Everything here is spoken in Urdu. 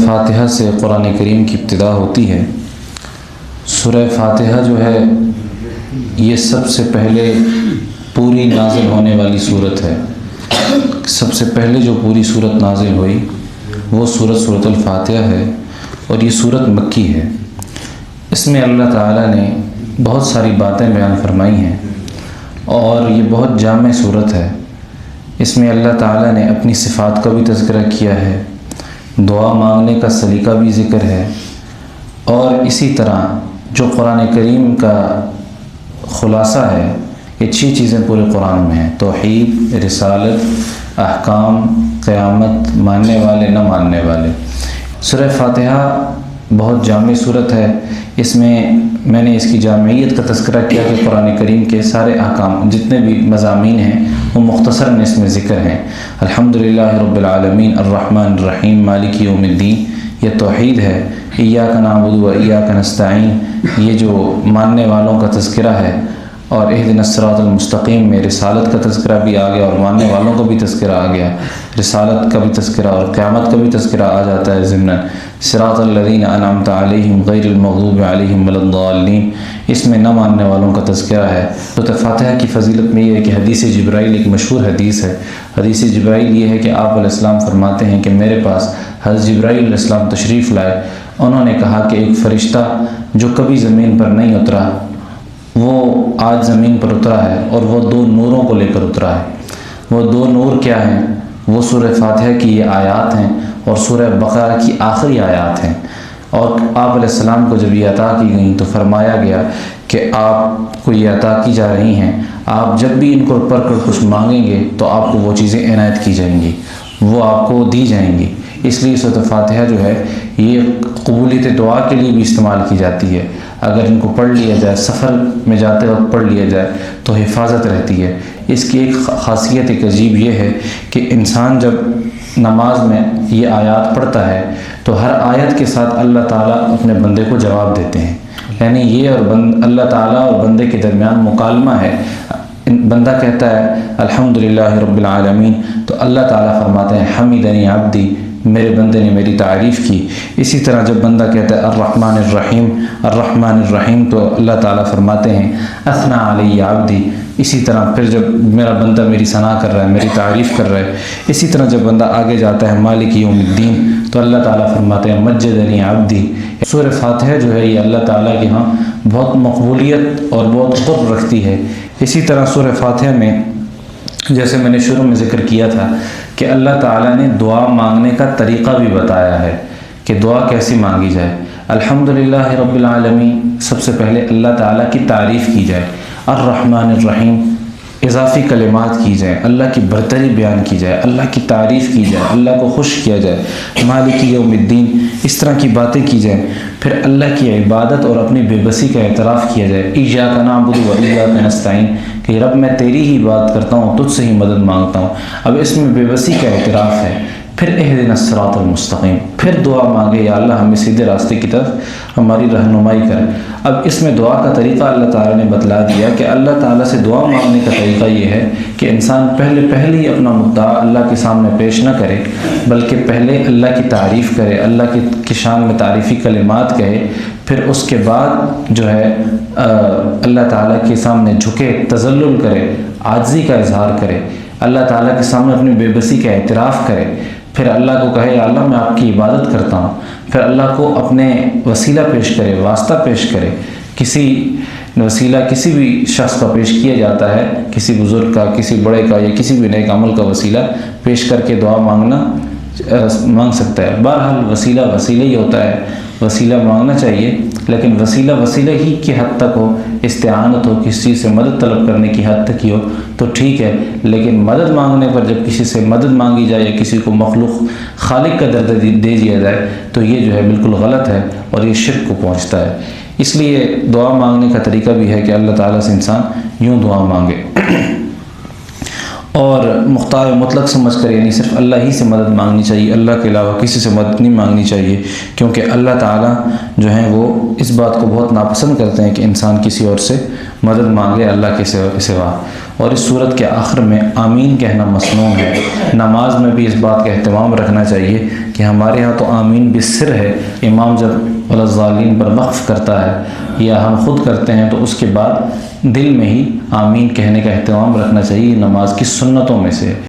فاتحہ سے قرآن کریم کی ابتدا ہوتی ہے۔ سورہ فاتحہ جو ہے یہ سب سے پہلے پوری نازل ہونے والی صورت ہے۔ سب سے پہلے جو پوری صورت نازل ہوئی وہ سورت الفاتحہ ہے، اور یہ صورت مکی ہے۔ اس میں اللہ تعالیٰ نے بہت ساری باتیں بیان فرمائی ہیں، اور یہ بہت جامع صورت ہے۔ اس میں اللہ تعالیٰ نے اپنی صفات کا بھی تذکرہ کیا ہے، دعا مانگنے کا سلیقہ بھی ذکر ہے، اور اسی طرح جو قرآن کریم کا خلاصہ ہے، یہ 6 چیزیں پورے قرآن میں ہیں: توحید، رسالت، احکام، قیامت، ماننے والے، نہ ماننے والے۔ سورہ فاتحہ بہت جامع صورت ہے۔ اس میں نے اس کی جامعیت کا تذکرہ کیا کہ قرآن کریم کے سارے احکام جتنے بھی مضامین ہیں وہ مختصراً اس میں ذکر ہیں۔ الحمدللہ رب العالمین الرحمن الرحیم مالک یوم الدین، یہ توحید ہے۔ ایاک نعبد و ایاک نستعین، یہ جو ماننے والوں کا تذکرہ ہے، اور اہدنا الصراط المستقیم میں رسالت کا تذکرہ بھی آ گیا، اور ماننے والوں کا بھی تذکرہ آ گیا۔ رسالت کا بھی تذکرہ اور قیامت کا بھی تذکرہ آ جاتا ہے ضمناً۔ صراط الذین انعمت علیہم غیر المغضوب علیہم ولا الضالین، اس میں نہ ماننے والوں کا تذکرہ ہے۔ سورۃ فاتحہ کی فضیلت میں یہ ہے کہ حدیث جبرائیل ایک مشہور حدیث ہے۔ حدیث جبرائیل یہ ہے کہ آپ علیہ السلام فرماتے ہیں کہ میرے پاس حضرت جبرائیل علیہ السلام تشریف لائے۔ انہوں نے کہا کہ ایک فرشتہ جو کبھی زمین پر نہیں اترا وہ آج زمین پر اترا ہے، اور وہ 2 نوروں کو لے کر اترا ہے۔ وہ 2 نور کیا ہیں؟ وہ سورہ فاتحہ کی یہ آیات ہیں، اور سورہ بقرہ کی آخری آیات ہیں۔ اور آپ علیہ السلام کو جب یہ عطا کی گئیں تو فرمایا گیا کہ آپ کو یہ عطا کی جا رہی ہیں، آپ جب بھی ان کو پڑھ کر کچھ مانگیں گے تو آپ کو وہ چیزیں عنایت کی جائیں گی، وہ آپ کو دی جائیں گی۔ اس لیے سورۃ فاتحہ جو ہے یہ قبولیت دعا کے لیے بھی استعمال کی جاتی ہے۔ اگر ان کو پڑھ لیا جائے، سفر میں جاتے وقت پڑھ لیا جائے تو حفاظت رہتی ہے۔ اس کی ایک خاصیت ایک عجیب یہ ہے کہ انسان جب نماز میں یہ آیات پڑھتا ہے تو ہر آیت کے ساتھ اللہ تعالیٰ اپنے بندے کو جواب دیتے ہیں، یعنی یہ اور اللہ تعالیٰ اور بندے کے درمیان مکالمہ ہے۔ بندہ کہتا ہے الحمدللہ رب العالمین، تو اللہ تعالیٰ فرماتے ہیں حمیدنی عبدی، میرے بندے نے میری تعریف کی۔ اسی طرح جب بندہ کہتا ہے الرحمن الرحیم، الرحمن الرحیم، تو اللہ تعالیٰ فرماتے ہیں اثنا علی عبدی۔ اسی طرح پھر جب میرا بندہ میری ثنا کر رہا ہے، میری تعریف کر رہا ہے، اسی طرح جب بندہ آگے جاتا ہے مالک یوم الدین، تو اللہ تعالیٰ فرماتے ہیں مجدنی عبدی۔ سورہ فاتحہ جو ہے یہ اللہ تعالیٰ کے ہاں بہت مقبولیت اور بہت قرب رکھتی ہے۔ اسی طرح سورہ فاتحہ میں جیسے میں نے شروع میں ذکر کیا تھا کہ اللہ تعالیٰ نے دعا مانگنے کا طریقہ بھی بتایا ہے کہ دعا کیسی مانگی جائے۔ الحمدللہ رب العالمین، سب سے پہلے اللہ تعالیٰ کی تعریف کی جائے۔ الرحمن الرحیم، اضافی کلمات کی جائیں، اللہ کی برتری بیان کی جائے، اللہ کی تعریف کی جائے، اللہ کو خوش کیا جائے۔ مالک یوم الدین، اس طرح کی باتیں کی جائیں۔ پھر اللہ کی عبادت اور اپنی بے بسی کا اعتراف کیا جائے۔ ایاک نعبد و ایاک نستعین، کہ رب میں تیری ہی بات کرتا ہوں، تجھ سے ہی مدد مانگتا ہوں۔ اب اس میں بے بسی کا اعتراف ہے۔ پھر اہدنا الصراط المستقیم، پھر دعا مانگے یا اللہ ہمیں سیدھے راستے کی طرف ہماری رہنمائی کر۔ اب اس میں دعا کا طریقہ اللہ تعالیٰ نے بتلا دیا کہ اللہ تعالیٰ سے دعا مانگنے کا طریقہ یہ ہے کہ انسان پہلے ہی اپنا مدعا اللہ کے سامنے پیش نہ کرے، بلکہ پہلے اللہ کی تعریف کرے، اللہ کی شان میں تعریفی کلمات کہے، پھر اس کے بعد جو ہے اللہ تعالیٰ کے سامنے جھکے، تذلل کرے، عاجزی کا اظہار کرے، اللہ تعالیٰ کے سامنے اپنی بے بسی کا اعتراف کرے، پھر اللہ کو کہے یا اللہ میں آپ کی عبادت کرتا ہوں، پھر اللہ کو اپنے وسیلہ پیش کرے، واسطہ پیش کرے۔ کسی وسیلہ کسی بھی شخص کا پیش کیا جاتا ہے، کسی بزرگ کا، کسی بڑے کا، یا کسی بھی نیک عمل کا وسیلہ پیش کر کے دعا مانگ سکتا ہے۔ بہرحال وسیلہ ہی ہوتا ہے، وسیلہ مانگنا چاہیے، لیکن وسیلہ ہی کی حد تک ہو، استعانت ہو، کسی چیز سے مدد طلب کرنے کی حد تک ہی ہو تو ٹھیک ہے، لیکن مدد مانگنے پر جب کسی سے مدد مانگی جائے یا کسی کو مخلوق خالق کا درجہ دے دیا جائے تو یہ جو ہے بالکل غلط ہے، اور یہ شرک کو پہنچتا ہے۔ اس لیے دعا مانگنے کا طریقہ بھی ہے کہ اللہ تعالیٰ سے انسان یوں دعا مانگے، اور مختار مطلق سمجھ کر، یعنی صرف اللہ ہی سے مدد مانگنی چاہیے، اللہ کے علاوہ کسی سے مدد نہیں مانگنی چاہیے، کیونکہ اللہ تعالیٰ جو ہیں وہ اس بات کو بہت ناپسند کرتے ہیں کہ انسان کسی اور سے مدد مانگے اللہ کے سوا۔ اور اس صورت کے آخر میں آمین کہنا مسنون ہے۔ نماز میں بھی اس بات کا اہتمام رکھنا چاہیے کہ ہمارے ہاں تو آمین بالسر ہے، امام جب والضالین پر وقف کرتا ہے یا ہم خود کرتے ہیں تو اس کے بعد دل میں ہی آمین کہنے کا اہتمام رکھنا چاہیے، نماز کی سنتوں میں سے۔